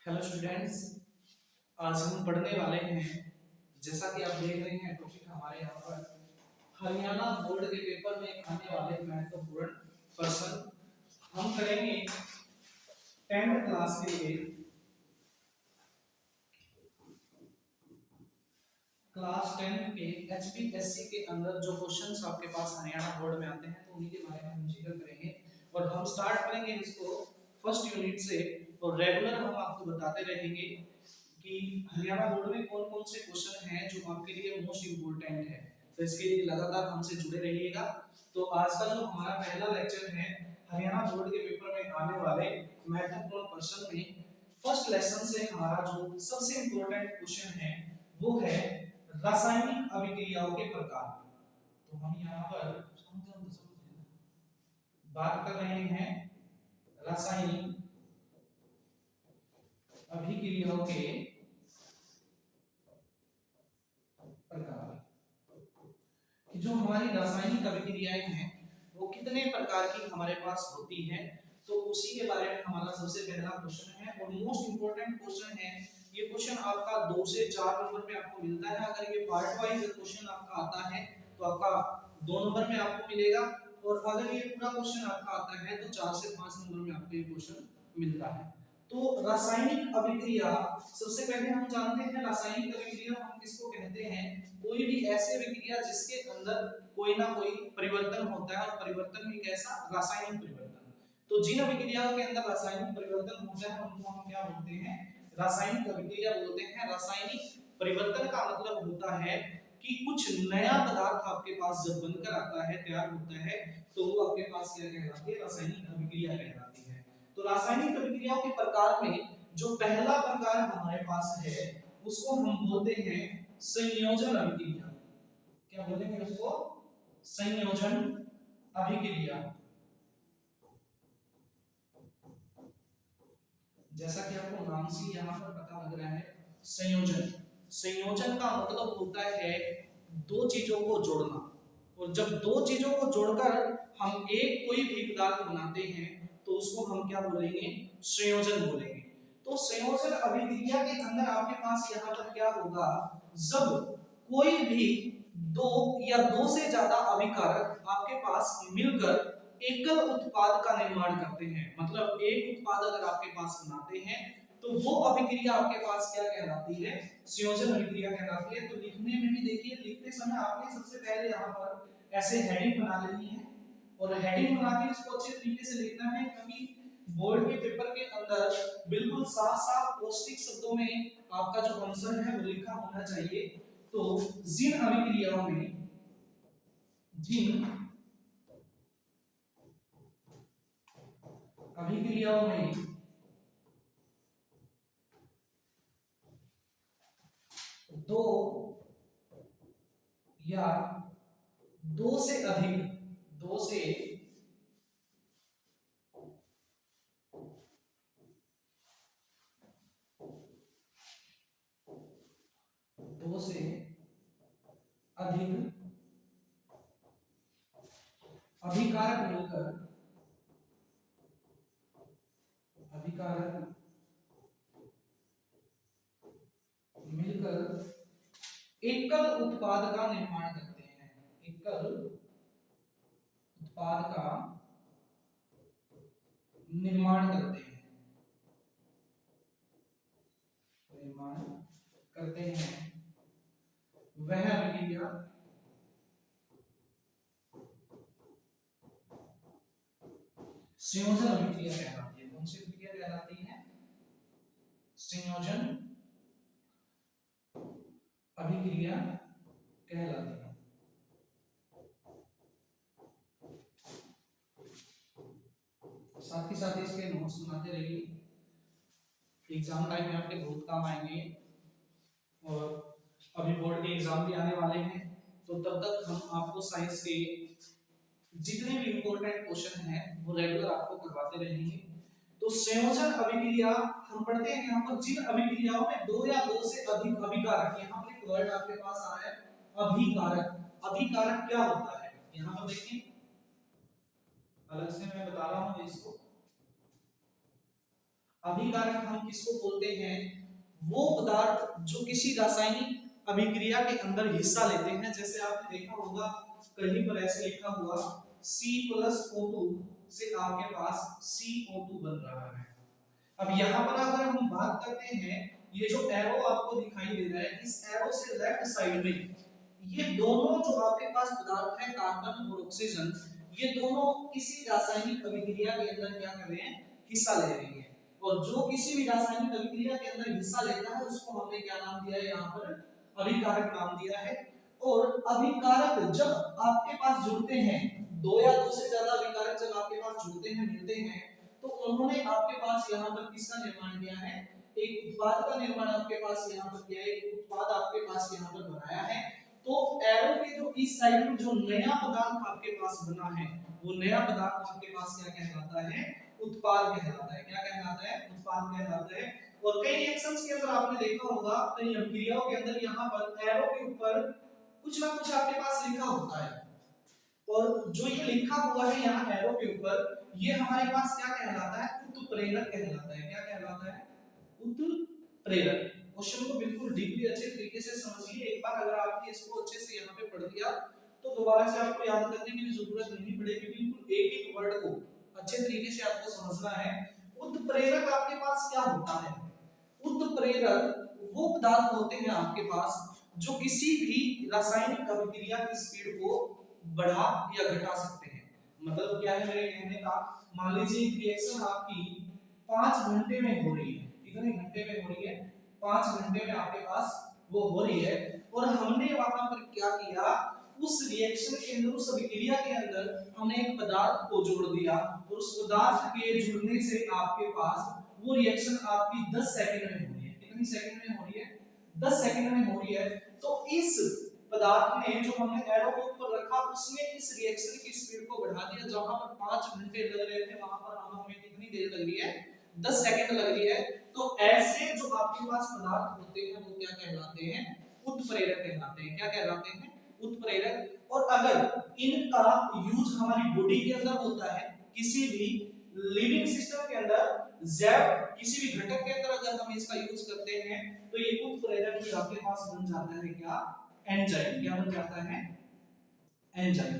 Hello students. आज हम पढ़ने वाले हैं, जैसा कि आप देख रहे हैं टॉपिक हमारे यहाँ पर हरियाणा बोर्ड के पेपर में आने वाले महत्वपूर्ण प्रश्न हम करेंगे 10th क्लास के लिए। क्लास 10 के एचपीएससी के अंदर जो क्वेश्चंस आपके पास हरियाणा बोर्ड में आते हैं तो उन्हीं के बारे में हम जिक्र करेंगे और हम स्टार्ट करेंगे इसको फर्स्ट यूनिट से। और रेगुलर हम आपको बताते रहेंगे कि हरियाणा बोर्ड में कौन कौन से क्वेश्चन हैं जो आपके लिए मोस्ट इंपोर्टेंट है। तो इसके लिए लगातार हमसे जुड़े रहिएगा। तो आज का जो हमारा पहला लेक्चर है हरियाणा बोर्ड के पेपर में आने वाले महत्वपूर्ण प्रश्न में फर्स्ट लेसन से हमारा जो सबसे इंपॉर्टेंट क्वेश्चन है वो है रासायनिक अभिक्रियाओं के प्रकार। तो हम यहाँ पर बात कर रहे हैं रासायनिक अभिक्रियाओं के प्रकार कि जो हमारी रासायनिक अभिक्रियाएं हैं वो कितने प्रकार की हमारे पास होती हैं। तो उसी के बारे में हमारा सबसे पहला क्वेश्चन है और मोस्ट इंपोर्टेंट क्वेश्चन है। ये क्वेश्चन आपका 2 से 4 नंबर पे आपको मिलता है। अगर ये पार्ट वाइज क्वेश्चन आपका आता है तो आपका 2 नंबर में आपको मिलेगा और अगर ये पूरा क्वेश्चन आपका आता है तो 4 से 5 नंबर में आपको ये क्वेश्चन मिलता है। तो रासायनिक अभिक्रिया सबसे पहले हम जानते हैं रासायनिक अभिक्रिया हम किसको कहते हैं। कोई भी ऐसी अभिक्रिया जिसके अंदर कोई ना कोई परिवर्तन होता है और परिवर्तन भी कैसा रासायनिक परिवर्तन। तो जिन अभिक्रियाओं के अंदर रासायनिक परिवर्तन होता है उनको हम क्या बोलते हैं रासायनिक अभिक्रिया बोलते हैं। रासायनिक परिवर्तन का मतलब होता है कि कुछ नया पदार्थ आपके पास जब बनकर आता है तैयार होता है तो वो आपके पास क्या कहलाती है रासायनिक अभिक्रिया कहलाती है। तो रासायनिक अभिक्रियाओं के प्रकार में जो पहला प्रकार हमारे पास है उसको हम बोलते हैं संयोजन अभिक्रिया। क्या बोलेंगे उसको संयोजन अभिक्रिया। जैसा कि आपको नाम से यहाँ पर पता लग रहा है संयोजन। संयोजन का मतलब होता है दो चीजों को जोड़ना और जब दो चीजों को जोड़कर हम एक कोई भी पदार्थ बनाते हैं तो उसको हम क्या बोलेंगे संयोजन बोलेंगे। तो संयोजन अभिक्रिया के अंदर आपके पास यहाँ पर क्या होगा जब कोई भी दो या दो से ज्यादा अभिकारक आपके पास मिलकर एकल उत्पाद का निर्माण करते हैं। मतलब एक उत्पाद अगर आपके पास बनाते हैं तो वो अभिक्रिया आपके पास क्या कहलाती है संयोजन अभिक्रिया कहलाती है। तो लिखने में भी देखिए लिखते समय आपने सबसे पहले यहाँ पर ऐसे हेडिंग बना लेनी है और हेडिंग बना के इसको अच्छे तरीके से लिखना है क्योंकि बोर्ड के पेपर के अंदर बिल्कुल साफ साफ पौष्टिक शब्दों में आपका जो आंसर है वो लिखा होना चाहिए। तो जिन अभिक्रियाओं में दो या दो से अधिक दो से अधिक अभिकारक मिलकर एकल उत्पाद का निर्माण करते हैं। एकल उत्पाद का निर्माण करते हैं वह अभिक्रिया संयोजन अभिक्रिया कहलाती है। कौन सी अभिक्रिया कहलाती है संयोजन अभिक्रिया कहलाती है। साथ ही साथ इसके नोट्स बनाते रहिए। एग्जाम टाइम में आपके बहुत काम आएंगे और अभी बोर्ड के एग्जाम भी आने वाले हैं तो तब तक हम आपको साइंस के जितने भी इंपॉर्टेंट क्वेश्चन हैं वो रेगुलर आपको करवाते रहेंगे। तो संयोजन अभिक्रिया हम पढ़ते हैं यहाँ पर जिन अभिक्रियाओं में दो या दो से अधिक अभिकारक, यहाँ पर एक वर्ड आपके पास आ रहा है अभिकारक। अभिकारक क्या होता है यहाँ पर देखिए अलग से मैं बता रहा हूँ इसको। अभिकारक हम किसको बोलते हैं? वो पदार्थ जो किसी रासायनिक अभिक्रिया के अंदर हिस्सा लेते हैं। जैसे आपने देखा होगा कहीं पर ऐसे लिखा हुआ C+O2 से आपके पास CO2 बन रहा है। अब यहाँ पर अगर हम बात करते हैं, ये जो एरो आपको दिखाई दे रहा है, इस एरो से लेफ्ट साइड में ये दोनों जो आपके पास पदार्थ है कार्बन और ऑक्सीजन, ये दोनों किसी रासायनिक अभिक्रिया के अंदर क्या कर रहे हैं? हिस्सा ले रहे हैं। और जो किसी भी रासायनिक अभिक्रिया के अंदर हिस्सा लेता है उसको हमने क्या नाम दिया है? यहाँ पर अभिकारक नाम दिया है। और अभिकारक जब आपके पास जुड़ते हैं, दो या दो से ज्यादा अभिकारक जब आपके पास जुड़ते हैं, मिलते हैं, तो उन्होंने आपके पास यहाँ पर किसका निर्माण किया है? एक उत्पाद का निर्माण आपके पास यहाँ पर किया है, एक उत्पाद आपके पास यहाँ पर बनाया है। तो एरो के जो इस साइड में जो नया पदार्थ आपके पास बना है, वो नया पदार्थ आपके पास क्या कहलाता है? उत्पाद कहलाता है। क्या कहलाता है? उत्पाद कहलाता है। और कई रिएक्शंस के अंदर आपने देखा होगा, कई अभिक्रियाओं के अंदर यहाँ पर एरो के ऊपर कुछ ना कुछ आपके पास लिखा होता है, और जो ये लिखा हुआ है यहाँ एरो के ऊपर, ये हमारे पास क्या कहलाता है? उत्प्रेरक कहलाता है। क्या कहलाता है? उत्प्रेरक। क्वेश्चन को बिल्कुल डीपली अच्छे तरीके से समझिए। एक बार अगर आपने इसको अच्छे से यहाँ पे पढ़ लिया तो दोबारा से आपको याद करने की भी जरूरत नहीं पड़ेगी। बिल्कुल एक एक वर्ड को अच्छे तरीके से आपको समझना है। उत्प्रेरक आपके पास क्या होता है? उत्प्रेरक वो पदार्थ होते हैं आपके पास जो किसी भी रासायनिक अभिक्रिया की स्पीड को बढ़ा या घटा सकते हैं। मतलब क्या है मेरे कहने का? मान लीजिए एक रिएक्शन आपकी 5 घंटे में हो रही है। कितने घंटे में हो रही है? 5 घंटे में आपके पास वो हो रही है। और हमने वहां पर क्या किया? उस रिएक्शन के अंदर, उस अभिक्रिया के अंदर हमने एक पदार्थ को जोड़ दिया, और उस पदार्थ के जुड़ने से आपके पास वो रिएक्शन आपकी 10 सेकंड में हो रही है। कितनी सेकंड में हो रही है? 10 सेकंड में हो रही है। तो इस पदार्थ ने जो हमने एरो के ऊपर रखा, उसने इस रिएक्शन की स्पीड को बढ़ा दिया। जहां पर 5 घंटे लग रहे थे, वहां पर हमें कितनी देर लग रही है? 10 सेकंड लग रही है। तो ऐसे जो आपके पास पदार्थ होते हैं वो क्या कहलाते हैं? उत्प्रेरक कहलाते हैं। क्या कहलाते हैं? उत्प्रेरक। और अगर इनका यूज हमारी बॉडी के अंदर होता है, किसी भी लिविंग सिस्टम के अंदर, जैव किसी भी घटक के अंदर अगर हम इसका यूज करते हैं, तो ये उत्प्रेरक ही आपके पास बन जाता है क्या? एंजाइम। क्या बन जाता है? एंजाइम।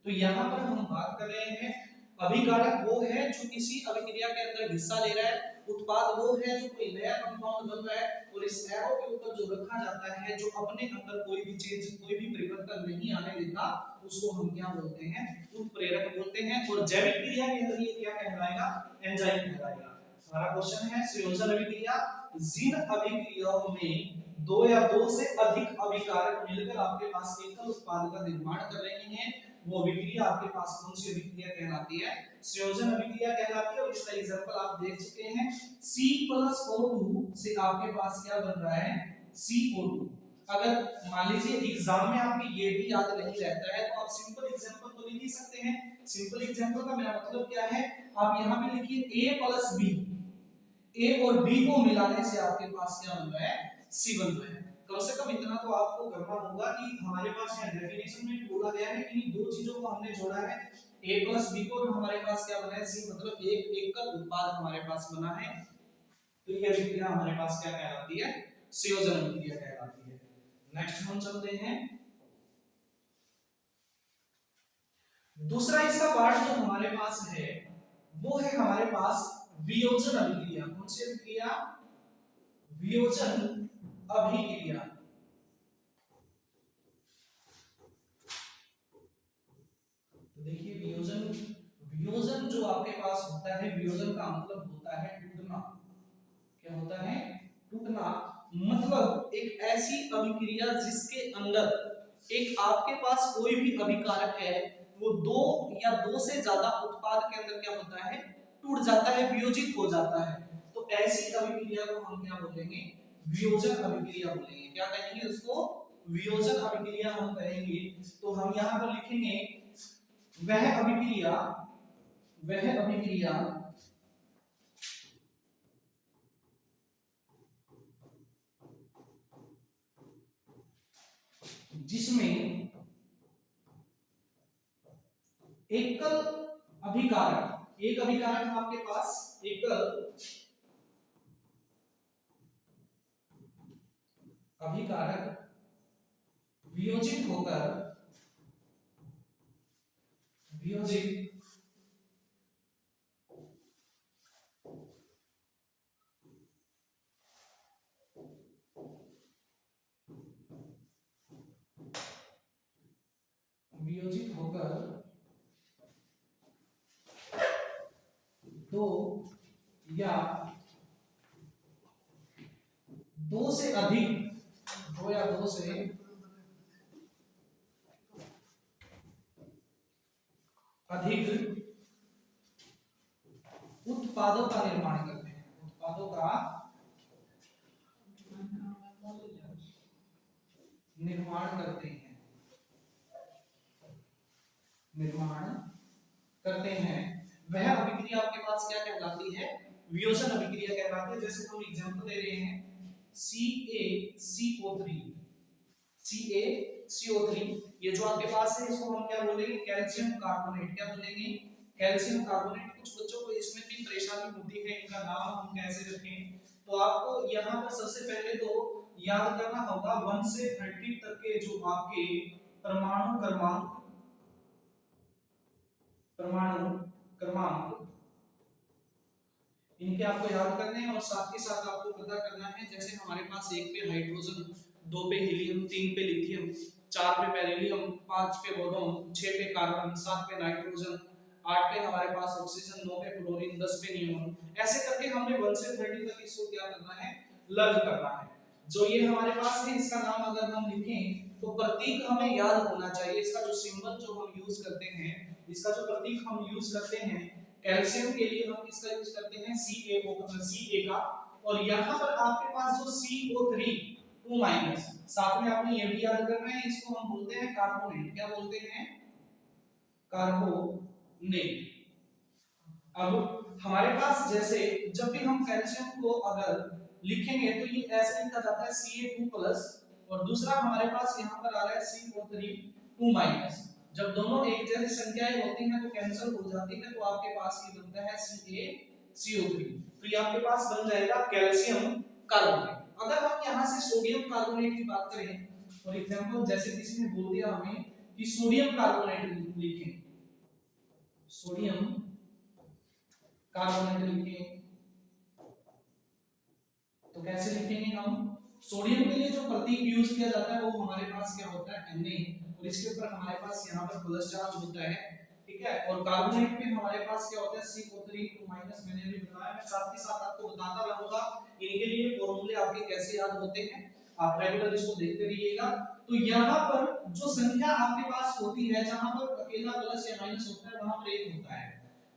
तो यहाँ पर हम बात कर रहे हैं, अभिकारक वो है जो किसी अभिक्रिया के अंदर हिस्सा ले रहा है, उत्पाद वो है जो कोई नया कंपाउंड बन रहा है, और इस एरो के ऊपर जो रखा जाता है, जो अपने अंदर कोई भी चेंज, कोई भी परिवर्तन नहीं आने देता, उसको हम क्या बोलते हैं? उत्प्रेरक बोलते हैं। और जैविक क्रिया के अंदर ये क्या कहलाएगा? एंजाइम कहलाएगा। हमारा क्वेश्चन है संयोजन अभिक्रिया। जिन अभिक्रियाओं में दो या दो से अधिक अभिकारक मिलकर आपके पास एकल उत्पाद का निर्माण कर रहे हैं, वो अभिक्रिया आपके पास कौन सी अभिक्रिया कहलाती है? संयोजन अभिक्रिया कहलाती है। और इसका एग्जांपल आप देख चुके हैं, C+O2 से आपके पास क्या बन रहा है? CO2। अगर मान लीजिए एग्जाम में आपको ये भी याद नहीं रहता है, तो आप सिंपल एग्जांपल तो लिख ही सकते हैं। सिंपल एग्जांपल का मेरा मतलब क्या है? आप यहाँ पे लिखिए A+B। A और B को मिलाने से आपके पास क्या बन रहा है? C बन रहा है। कम से कम इतना तो आपको करना होगा कि हमारे पास यहाँ डेफिनेशन में बोला गया है कि दो चीजों को हमने जोड़ा है, A प्लस B को, हमारे पास क्या बना है? C। मतलब एक का उत्पाद हमारे पास बना है। तो ये अभिक्रिया हमारे पास क्या कहलाती है? संयोजन अभिक्रिया कहलाती है। नेक्स्ट हम चलते हैं, दूसरा इसका पार्ट जो हमारे पास है वो है हमारे पास वियोजन अभिक्रिया। कौन सी अभिक्रिया? वियोजन अभिक्रिया। तो देखिए वियोजन जो आपके पास होता है, वियोजन का मतलब होता है टूटना। क्या होता है? टूटना। मतलब एक ऐसी अभिक्रिया जिसके अंदर एक आपके पास कोई भी अभिकारक है, वो दो या दो से ज्यादा उत्पाद के अंदर क्या होता है? टूट जाता है, वियोजित हो जाता है। तो ऐसी अभिक्रिया को हम क्या बोलेंगे? वियोजन अभिक्रिया बोलेंगे। क्या कहेंगे उसको? वियोजन अभिक्रिया हम कहेंगे। तो हम यहाँ पर लिखेंगे वह अभिक्रिया जिसमें एकल अभिकारक, एक अभिकारक आपके पास एकल अभिकारक वियोजित होकर दो या दो से अधिक उत्पादों का निर्माण करते हैं। उत्पादों का निर्माण करते हैं वह अभिक्रिया आपके पास क्या कहलाती है? वियोजन अभिक्रिया कहलाती है। जैसे हम एग्जांपल ले रहे हैं CaCO3, ये जो आपके पास है इसको हम क्या बोलेंगे? Calcium carbonate. क्या बोलेंगे? Calcium carbonate. कुछ बच्चों को इसमें भी परेशानी होती है, इनका नाम हम कैसे रखें? तो आपको यहाँ पर सबसे पहले तो याद करना होगा 1 से 30 तक के जो आपके परमाणु क्रमांक इनके आपको याद करने हैं और साथ ही साथ आपको पता करना है। जैसे हमारे पास 1 पे हाइड्रोजन, 2 पे हीलियम, 3 पे लिथियम, 4 पे बेरिलियम, 5 पे बोरोन, 6 पे कार्बन, 7 पे नाइट्रोजन, 8 पे हमारे पास ऑक्सीजन, 9 पे क्लोरीन, 10 पे नियोन। ऐसे करके हमने 1 से 30 तक इसको क्या करना है? लर्न करना है। जो ये हमारे पास है इसका नाम अगर हम लिखें तो प्रतीक हमें याद होना चाहिए। इसका जो सिंबल जो हम यूज करते हैं, इसका जो प्रतीक हम यूज करते हैं कैल्शियम के लिए हम इसका यूज करते हैं Ca का। और यहाँ पर आपके पास जो CO3 2- साथ में आपने ये भी याद करना है, इसको हम बोलते हैं कार्बोनेट। क्या बोलते हैं? कार्बोनेट। अब हमारे पास जैसे जब भी हम कैल्शियम को अगर लिखेंगे तो ये ऐसे लिखा जाता है Ca2+ और दूसरा हमारे पास यहाँ पर आ रहा है CO3 2-। जब दोनों एक जैसी संख्याएं होती हैं तो कैंसिल हो जाती है, तो आपके पास ये बनता है CaCO3। तो ये आपके पास बन जाएगा कैल्शियम कार्बोनेट। अगर हम यहाँ से सोडियम कार्बोनेट की बात करें, फॉर एग्जांपल जैसे किसी ने बोल दिया हमें कि सोडियम कार्बोनेट लिखें, सोडियम कार्बोनेट लिखें, तो कैसे लिखेंगे हम? सोडियम के लिए जो प्रतीक यूज किया जाता है वो हमारे पास क्या होता है? Na, और इसके ऊपर हमारे पास यहाँ पर प्लस चार्ज होता है, ठीक है। और कार्बोनेट में हमारे पास क्या होता है? CO3 2-। मैंने अभी बताया, मैं साथ ही साथ आपको बताता रहूंगा इनके लिए फॉर्मूले आपके कैसे याद होते हैं, आप रेगुलर इसको देखते रहिएगा। तो यहाँ पर जो संख्या आपके पास होती है, जहां पर अकेला प्लस या माइनस होता है वहां पर 1 होता है,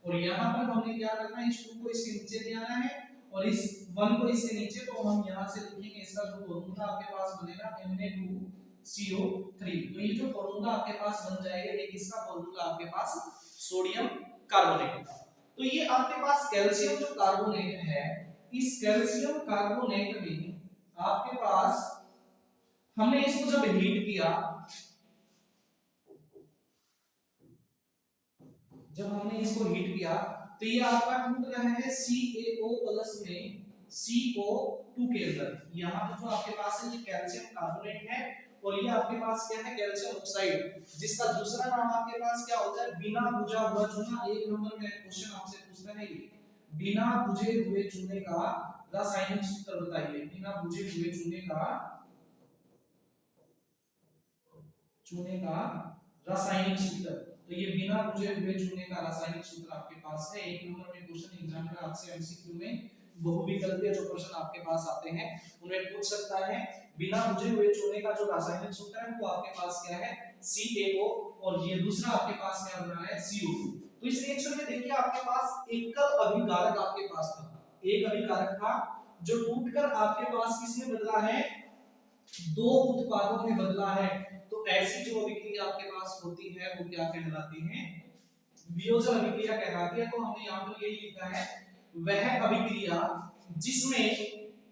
और यहाँ पर हमने क्या करना है? इस 2 को इसके नीचे ले आना है और इस 1 को इसके नीचे, तो हम यहाँ से लिखेंगे इसका जो फॉर्मूला आपके पास बनेगा Na2CO3। तो ये जो फॉर्मूला आपके पास बन जाएगा ये किसका फॉर्मूला? आपके पास सोडियम कार्बोनेट का। तो ये आपके पास कैल्शियम जो कार्बोनेट है, इस कैल्शियम कार्बोनेट में आपके पास हमने इसको जब हीट किया, जब हमने इसको हीट किया तो ये आपका टूट रहा है CaO+ में CO2 के अंदर। यहाँ पर जो आपके पास है ये कैल्शियम कार्बोनेट है और ये आपके पास क्या है? कैल्शियम ऑक्साइड, जिसका दूसरा नाम आपके पास क्या होता है? बिना बुझा हुआ चूना। 1 नंबर में क्वेश्चन आपसे पूछता है ये, बिना बुझे हुए चूने का रासायनिक सूत्र बताइए। बिना बुझे हुए चूने का रासायनिक सूत्र। तो ये बिना बुझे हुए चूने का रासायनिक सूत्र आपके पास है। 1 नंबर में क्वेश्चन एग्जाम में आपसे एमसीक्यू में बहुविकल्पीय जो प्रश्न आपके पास आते हैं उन्हें पूछ सकता है। बिना बुझे हुए चूने का जो रासायनिक सूत्र है वो आपके पास क्या है? CaO, और ये दूसरा आपके पास क्या बना है? CO2। तो इस रिएक्शन में देखिए आपके पास एकल अभिकारक आपके पास था, एक अभिकारक था जो टूटकर आपके पास किसमें बदला है? 2 उत्पादों में बदला है। तो ऐसी जो अभिक्रिया आपके पास होती है वो क्या कहलाती है? वियोजन अभिक्रिया कहलाती है। तो हमने यहाँ पर यही लिखा है, वह अभिक्रिया जिसमें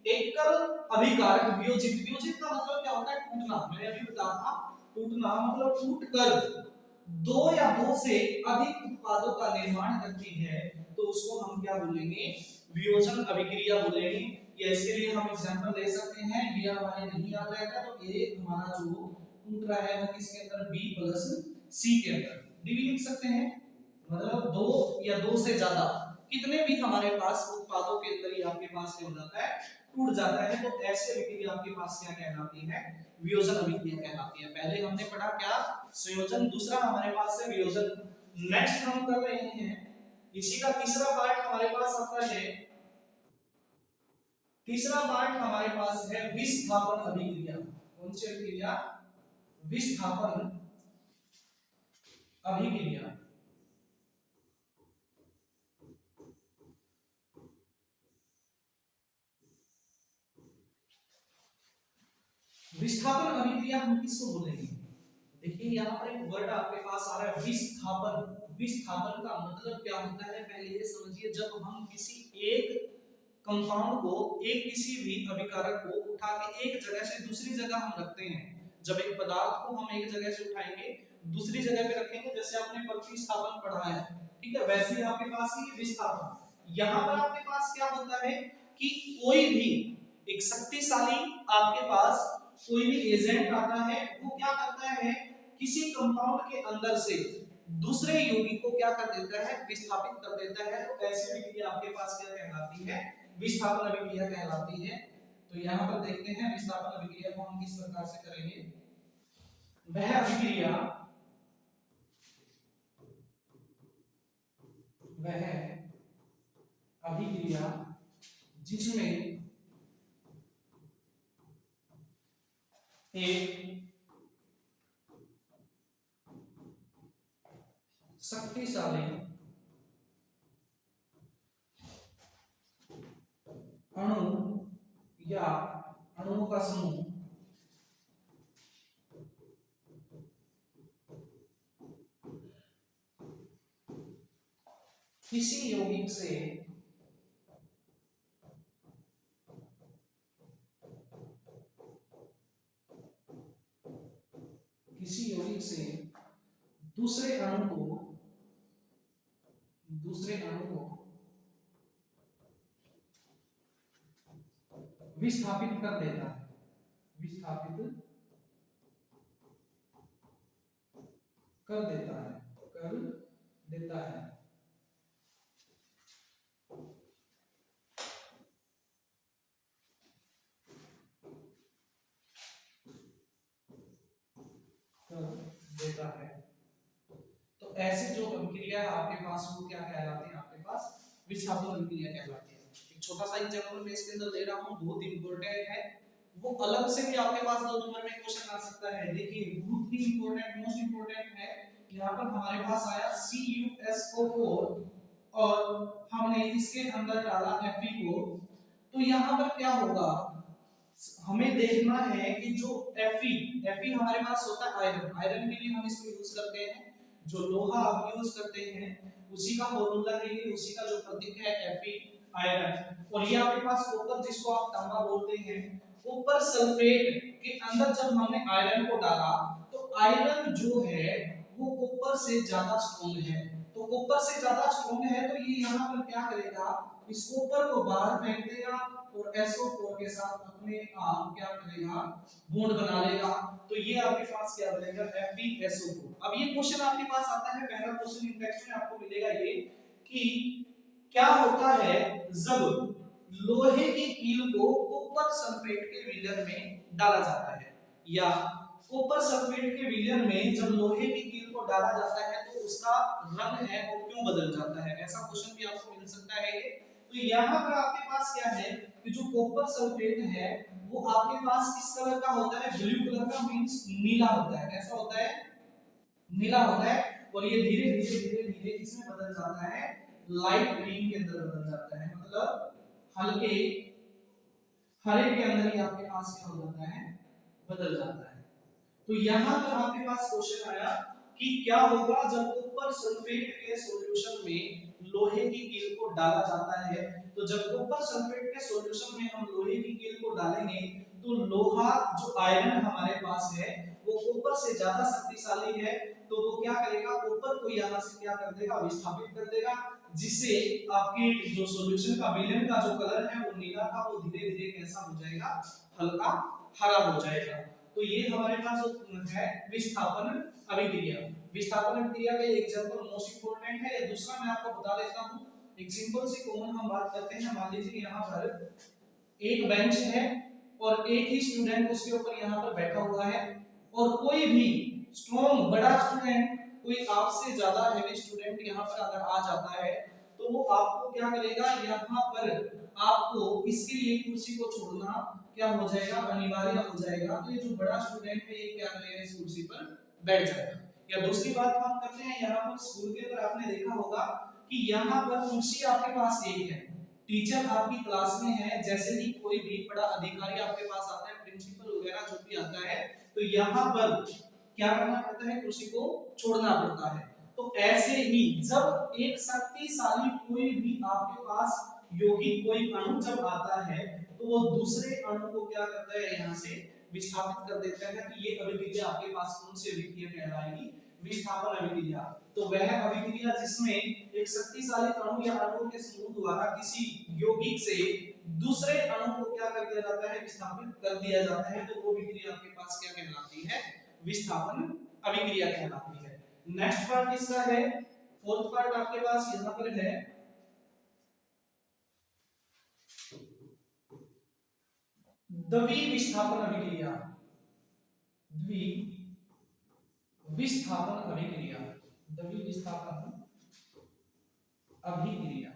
एकल अभिकारक वियोजित का मतलब क्या होता है? टूटना। मैंने अभी बताया था, टूटना मतलब टूटकर दो या दो से अधिक उत्पादों का निर्माण करती है तो उसको हम क्या बोलेंगे, वियोजन अभिक्रिया बोलेंगे। या इसके लिए हम एग्जांपल ले सकते हैं, ये हमारे नहीं याद रहेगा तो ये हमारा जो टूट रहा है वो किसके अंदर, बी प्लस सी के अंदर। डी भी लिख सकते हैं, मतलब दो या दो से ज्यादा कितने भी हमारे पास उत्पादों के अंदर ही आपके पास क्या हो जाता है, टूट जाता है, तो ऐसी अभिक्रिया आपके पास क्या कहलाती है, वियोजन अभिक्रिया कहलाती है। पहले हमने पढ़ा क्या, संयोजन, दूसरा हमारे पास है वियोजन। नेक्स्ट हम कर रहे हैं इसी का तीसरा पार्ट हमारे पास आता है, तीसरा पार्ट हमारे पास है विस्थापन अभिक्रिया। कौन सी अभिक्रिया, विस्थापन अभिक्रिया। विस्थापन अभिक्रिया हम किसको बोलेंगे, देखिए यहाँ पर एक वर्ड आपके पास आ रहा है विस्थापन। विस्थापन का मतलब क्या होता है, पहले ये समझिए, जब हम किसी एक कंपाउंड को, एक किसी भी अभिकारक को उठा के एक जगह से दूसरी जगह हम रखते हैं, जब एक पदार्थ को हम एक जगह से उठाएंगे दूसरी जगह पे रखेंगे, जैसे आपने प्रतिस्थापन पढ़ा है, ठीक है, वैसे ही आपके पास ये विस्थापन। यहाँ पर आपके पास क्या होता है कि कोई भी एक शक्तिशाली आपके पास कोई भी एजेंट आता है, वो क्या करता है, किसी कंपाउंड के अंदर से दूसरे यौगिक को क्या कर देता है, विस्थापित कर देता है। तो ऐसी अभिक्रिया आपके पास क्या कहलाती है, विस्थापन अभिक्रिया कहलाती है। तो यहाँ पर देखते हैं विस्थापन अभिक्रिया को हम किस प्रकार से करेंगे। वह अभिक्रिया, वह अभिक्रिया जिसमें एक शक्तिशाली अणु या अणुओं का समूह किसी यौगिक से दूसरे अणु को विस्थापित कर देता है, विस्थापित कर देता है, कर देता है। देता है। तो ऐसी जो अभिक्रिया आपके पास वो क्या कहलाती है, आपके पास विस्थापन अभिक्रिया कहलाती है। एक छोटा सा एग्जांपल मैं इसके अंदर ले रहा हूं, बहुत इंपॉर्टेंट है, वो अलग से भी आपके पास 2 नंबर में क्वेश्चन आ सकता है। देखिए बहुत ही इंपॉर्टेंट, मोस्ट इंपॉर्टेंट है। यहां पर हमारे पास आया CuSO4 और हमने इसके अंदर डाला Fe को, तो यहां पर क्या होगा, हमें देखना है कि जो Fe हमारे पास होता है आयरन, आयरन के लिए हम इसको यूज करते हैं, जो लोहा आप यूज करते हैं उसी का फॉर्मूला है ये, उसी का जो प्रतीक है Fe आयरन। और ये आपके पास कॉपर, जिसको आप तांबा बोलते हैं, कॉपर सल्फेट के अंदर जब हमने आयरन को डाला तो आयरन जो है वो कॉपर से ज्यादा स्ट्रांग है, तो कॉपर से ज्यादा स्ट्रांग है तो ये यहाँ पर क्या करेगा, इस कॉपर को बाहर फेंक देगा और SO4 के साथ अपने आप क्या करेगा, बॉन्ड बना लेगा। तो ये आपके पास क्या बनेगा, FeSO4। अब ये क्वेश्चन आपके पास आता है, पहला क्वेश्चन इन टेक्स्ट में आपको मिलेगा ये कि क्या होता है जब लोहे की कील को कॉपर सल्फेट के विलयन में डाला जाता है, या कॉपर सल्फेट के विलयन में जब लोहे की कील को डाला जाता है तो उसका रंग है वो क्यों बदल जाता है। ऐसा क्वेश्चन भी आपको मिल सकता है ये। तो यहाँ पर आपके पास क्या है कि जो कॉपर सल्फेट है वो आपके पास किस कलर का होता है, ब्लू कलर का, मींस नीला होता है। कैसा होता है, नीला होता है। और ये धीरे धीरे धीरे धीरे इसमें बदल जाता है, लाइट ग्रीन के अंदर बदल जाता है, मतलब हल्के हरे के अंदर ही आपके पास क्या हो जाता है, बदल जाता है। तो यहाँ पर आपके पास क्वेश्चन आया कि क्या होगा जब कॉपर सल्फेट के सॉल्यूशन में लोहे की कील को डाला जाता है। तो जब कॉपर सल्फेट के सॉल्यूशन में हम लोहे की कील को डालेंगे तो लोहा जो आयरन हमारे पास है वो कॉपर से ज्यादा शक्तिशाली है, तो वो क्या करेगा, कॉपर को यहाँ से क्या कर देगा, विस्थापित कर देगा, जिससे आपके जो सॉल्यूशन का विलेन का जो कलर है वो नीला था वो धीरे धीरे कैसा हो जाएगा, हल्का हरा हो जाएगा। तो ये हमारे पास जो है विस्थापन अभिक्रिया। विस्थापन अभिक्रिया का एग्जांपल मोस्ट इंपोर्टेंट है। दूसरा मैं आपको बता देता हूं, एक सिंपल सी कॉमन हम बात करते हैं। मान लीजिए यहाँ पर एक बेंच है और एक ही स्टूडेंट उसके ऊपर यहाँ पर बैठा हुआ है, और कोई भी स्ट्रॉन्ग बड़ा स्टूडेंट, कोई आपसे ज्यादा हैवी स्टूडेंट यहाँ पर अगर आ जाता है तो वो आपको क्या करेगा, यहाँ पर आपको इसके लिए कुर्सी को छोड़ना क्या हो जाएगा, अनिवार्य हो जाएगा। तो ये जो बड़ा स्टूडेंट है ये क्या करेगा, इस कुर्सी पर बैठ जाएगा। या दूसरी बात हम करते हैं, यहाँ पर स्कूल के अंदर आपने देखा होगा कि यहाँ पर कुर्सी आपके पास एक है, टीचर आपकी क्लास में है, जैसे ही कोई भी बड़ा अधिकारी आपके पास आता है, प्रिंसिपल वगैरह जो भी आता है, तो यहाँ पर क्या करना पड़ता है, कुर्सी को छोड़ना पड़ता है। तो ऐसे ही जब एक शक्तिशाली कोई भी आपके पास यौगिक कोई अणु जब आता है तो वो दूसरे अणु को क्या करता है, यहाँ से विस्थापित कर देता है। कि ये अभिक्रिया आपके पास कौन सी अभिक्रिया कहलाएगी, विस्थापन अभिक्रिया। तो वह अभिक्रिया जिसमें एक शक्तिशाली अणु या अणुओं के समूह द्वारा किसी यौगिक से दूसरे अणु को क्या कर दिया जाता है, विस्थापित कर दिया जाता है, तो वो अभिक्रिया आपके पास क्या कहलाती है, विस्थापन अभिक्रिया कहलाती है। नेक्स्ट पार्ट किसका है, फोर्थ पार्ट आपके पास यहाँ पर है द्विविस्थापन अभिक्रिया। द्विविस्थापन अभिक्रिया, द्विविस्थापन अभिक्रिया।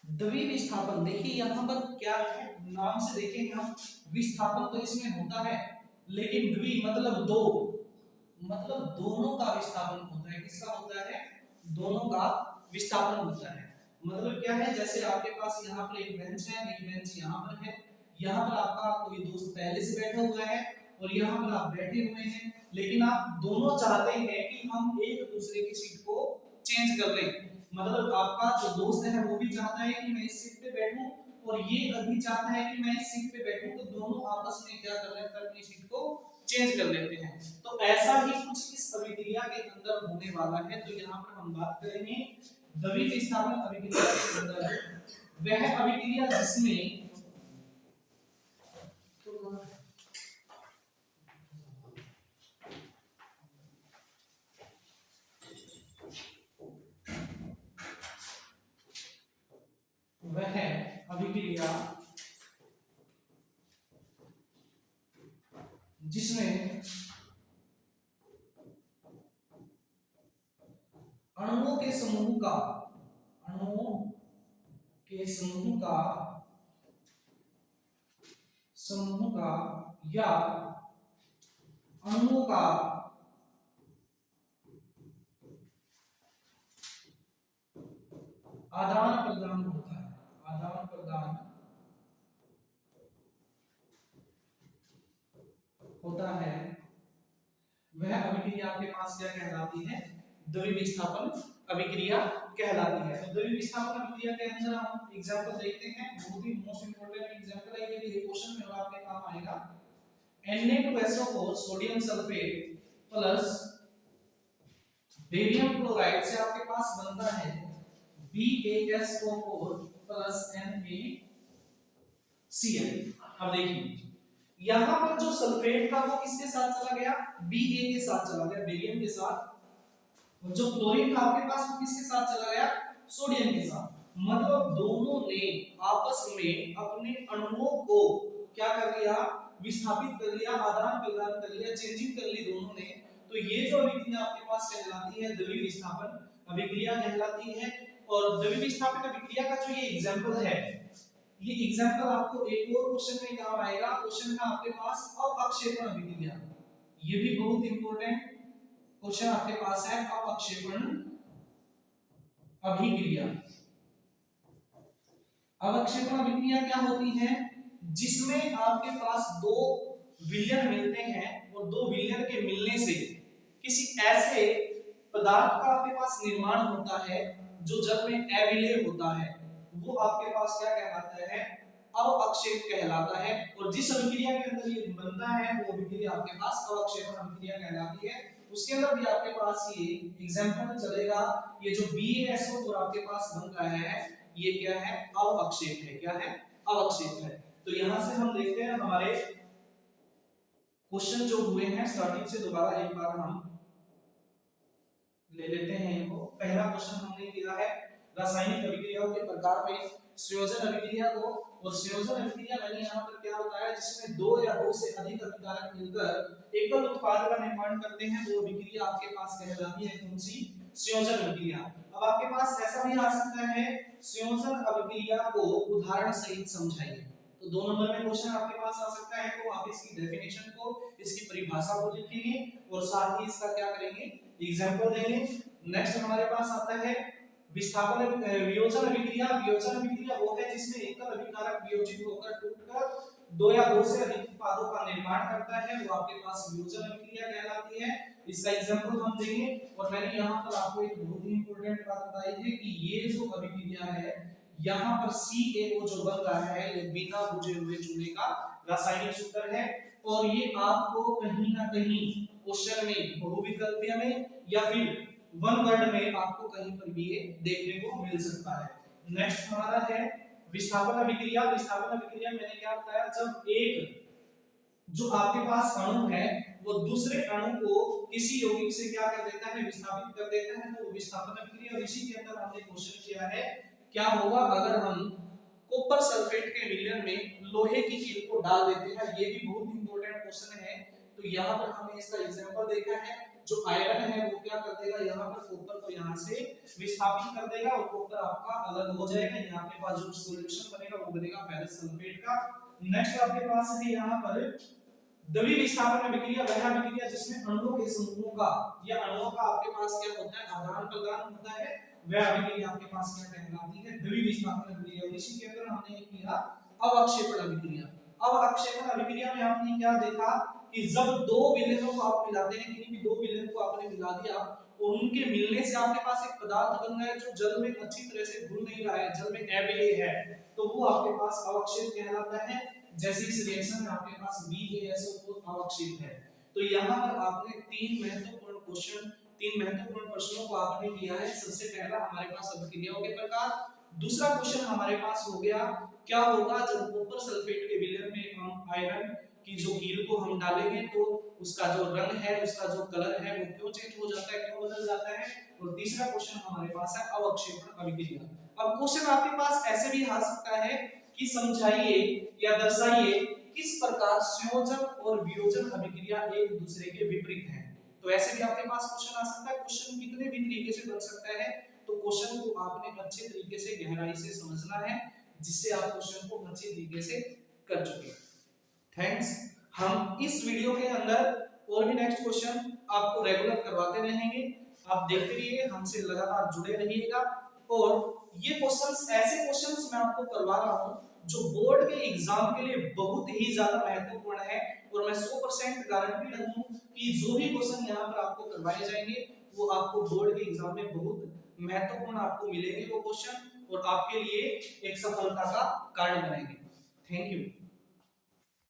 द्विविस्थापन, देखिए यहाँ पर क्या है, नाम से देखेंगे हम, विस्थापन तो इसमें होता है, लेकिन द्वि मतलब दो, मतलब दोनों का विस्थापन होता है। किसका होता है, दोनों का विस्थापन होता है। मतलब क्या है, जैसे आपके पास यहाँ पर एक बेंच है, एक बेंच यहाँ पर है, यहाँ पर आपका कोई दोस्त पहले से बैठा हुआ है और यहाँ पर आप बैठे हुए हैं, लेकिन आप दोनों चाहते हैं कि हम एक दूसरे की सीट को चेंज कर लें। मतलब आपका जो दोस्त है वो भी चाहता है कि मैं इस सीट पे बैठूं और ये भी चाहता है कि मैं इस सीट पे बैठूं, तो दोनों आपस में क्या कर लेते हैं, अपनी सीट को चेंज कर लेते हैं। तो ऐसा ही कुछ इस अभिक्रिया के अंदर होने वाला है। तो यहाँ पर हम बात करेंगे द्विविस्थापन अभिक्रिया के अंदर वह अभिक्रिया जिसमें वह अभिक्रिया जिसमें अणुओं के समूह का या अणुओं का आदान प्रदान होता है, आदान प्रदान होता है, वह अभिक्रिया आपके पास क्या कहलाती है, द्विविस्थापन अभिक्रिया कहलाती है। तो द्विविस्थापन अभिक्रिया के अंदर हम एग्जांपल देखते हैं, बहुत ही मोस्ट इंपोर्टेंट एग्जांपल है, ये भी क्वेश्चन में आपके काम आएगा। Na2SO4 sodium sulphate plus barium chloride से आपके पास बनता है BaSO4 प्लस NaCl। अब देखिए यहाँ पर जो सल्फेट था वो किसके साथ चला गया, Ba के साथ चला गया, बेरियम के साथ। जो क्लोरीन था आपके पास वो किसके साथ चला गया, सोडियम के साथ। मतलब दोनों ने आपस में अपने अणुओं को क्या कर लिया, विस्थापित कर लिया, आदान प्रदान कर लिया, चेंजिंग कर ली दोनों ने। तो ये जो अभिक्रिया आपके पास कहलाती है द्विविस्थापन अभिक्रिया कहलाती है। और द्विविस्थापन अभिक्रिया का जो ये एग्जांपल है, ये एग्जांपल आपको एक और क्वेश्चन में काम आएगा। क्वेश्चन है आपके पास अपक्षेपण अभिक्रिया, ये भी बहुत इंपॉर्टेंट क्वेश्चन आपके पास है, अपक्षेपण अभिक्रिया। अपक्षेपण अभिक्रिया क्या होती है, जिसमें आपके पास दो विलयन मिलते हैं और दो विलयन के मिलने से किसी ऐसे पदार्थ का आपके पास निर्माण होता है जो जल में अविलेय होता है, वो आपके पास क्या कहलाता है, अवक्षेप कहलाता है। और जिस अभिक्रिया के अंदर ये बनता है वो अभिक्रिया आपके पास अवक्षेपण अभिक्रिया कहलाती है। उसके अंदर भी आपके पास ये एग्जांपल चलेगा, ये जो BaSO और आपके पास बन रहा है ये क्या है, अवक्षेप है। क्या है, अवक्षेप है। तो यहां से हम देखते हैं हमारे क्वेश्चन जो हुए हैं स्टार्टिंग से दोबारा एक बार हम ले लेते हैं इनको। पहला क्वेश्चन हमने किया है रासायनिक अभिक्रियाओं के प्रकार में संयोजन अभिक्रिया को, और संयोजन अभिक्रिया मैंने यहाँ पर क्या बताया, जिसमें दो या दो से अधिक अभिकारक मिलकर एकल उत्पाद का निर्माण करते हैं, वो अभिक्रिया आपके पास कहलाती है कौन सी, संयोजन अभिक्रिया। अब आपके पास ऐसा भी आ सकता है, संयोजन अभिक्रिया को उदाहरण सहित समझाइए। तो 2 नंबर में क्वेश्चन आपके पास आ सकता है, तो आप इसकी डेफिनेशन को, इसकी परिभाषा को लिखेंगे और साथ ही इसका क्या करेंगे, एग्जांपल देंगे। नेक्स्ट हमारे पास आता है विस्थापन वियोजन अभिक्रिया। वियोजन अभिक्रिया वो है जिसमें एकल अभिकारक वियोजित होकर टूटकर दो या दो से अधिक उत्पादों का निर्माण करता है, वो आपके पास वियोजन अभिक्रिया कहलाती है। इसका एग्जांपल हम देंगे। और मैंने यहाँ पर आपको एक बहुत ही इंपॉर्टेंट बात बताई है कि ये जो अभिक्रिया है, यहाँ पर CaO जो बन रहा है ये बिना बुझे हुए चूने का रासायनिक सूत्र है, और ये आपको कहीं ना कहीं क्वेश्चन में, बहुविकल्पीय में या फिर वन वर्ड में आपको कहीं पर भी ये देखने को मिल सकता है। नेक्स्ट हमारा है विस्थापन अभिक्रिया। विस्थापन अभिक्रिया मैंने क्या बताया, जब एक जो आपके पास अणु है वो दूसरे अणु को किसी यौगिक से क्या कर देता है, विस्थापित कर देता है, तो विस्थापन अभिक्रिया। इसी के अंदर हमने क्वेश्चन किया है क्या होगा अगर हम कॉपर सल्फेट के विलयन में लोहे की कील को डाल देते हैं, ये भी बहुत इंपॉर्टेंट क्वेश्चन है। तो यहाँ पर हमने इसका एग्जांपल देखा है, जो आयरन है वो क्या कर देगा, यहाँ पर कॉपर को यहाँ से विस्थापित कर देगा और कॉपर आपका अलग हो जाएगा। यहाँ के पास जो सॉल्यूशन बनेगा वो बनेगा फेरस सल्फेट का। नेक्स्ट आपके पास है यहाँ पर द्वि विस्थापन अभिक्रिया। वह अभिक्रिया जिसमें अणुओं के समूहों का या अणुओं का आपके पास क्या होता है, आदान प्रदान होता है, वह अभिक्रिया आपके पास क्या कहलाती है, द्वि विस्थापन अभिक्रिया। इसी के अंदर हमने किया अवक्षेपण अभिक्रिया। अवक्षेपण अभिक्रिया में आपने क्या देखा कि जब दो विलयनों को आप मिलाते हैं, किसी भी दो विलयन को आपने मिला दिया और उनके मिलने से आपके पास एक पदार्थ बन रहा है जो जल में अच्छी तरह से घुल नहीं रहा है, जल में अविलेय है, तो वो आपके पास अवक्षेप कहलाता है। जैसे इस रिएक्शन में आपके पास BaSO अवक्षेप है। तो यहाँ पर आपने तीन महत्वपूर्ण प्रश्नों को आपने किया है। सबसे पहला हमारे पास अभिक्रियाओं के प्रकार, दूसरा क्वेश्चन हमारे पास हो गया क्या होगा जब कॉपर सल्फेट के विलयन में हम आयरन की जो कील को हम डालेंगे तो उसका जो रंग है, उसका जो कलर है वो क्यों चेंज हो जाता है, क्यों बदल जाता है। और तीसरा क्वेश्चन हमारे पास है अवक्षेपण अभिक्रिया। अब क्वेश्चन आपके पास ऐसे भी आ सकता है कि समझाइए या दर्शाइए किस प्रकार संयोजन और वियोजन अभिक्रिया एक दूसरे के विपरीत हैं। तो ऐसे भी आपके पास क्वेश्चन आ सकता है। क्वेश्चन कितने भी तरीके से बन सकता है, तो क्वेश्चन को आपने अच्छे तरीके से गहराई से समझना है, जिससे आप क्वेश्चन को अच्छे तरीके से कर चुके। थैंक्स। हम इस वीडियो के अंदर और भी नेक्स्ट क्वेश्चन आपको रेगुलर करवाते रहेंगे। आप देखते रहिए, हमसे लगातार जुड़े रहिएगा। और ये क्वेश्चंस, ऐसे क्वेश्चंस मैं आपको करवा रहा हूं जो बोर्ड के एग्जाम के लिए बहुत ही ज्यादा महत्वपूर्ण है, और मैं 100% गारंटी हूं कि जो भी क्वेश्चन यहाँ पर आपको करवाए जाएंगे वो आपको बोर्ड के एग्जाम में बहुत महत्वपूर्ण आपको मिलेंगे वो क्वेश्चन, और आपके लिए एक सफलता का कारण बनेंगे। Thank you.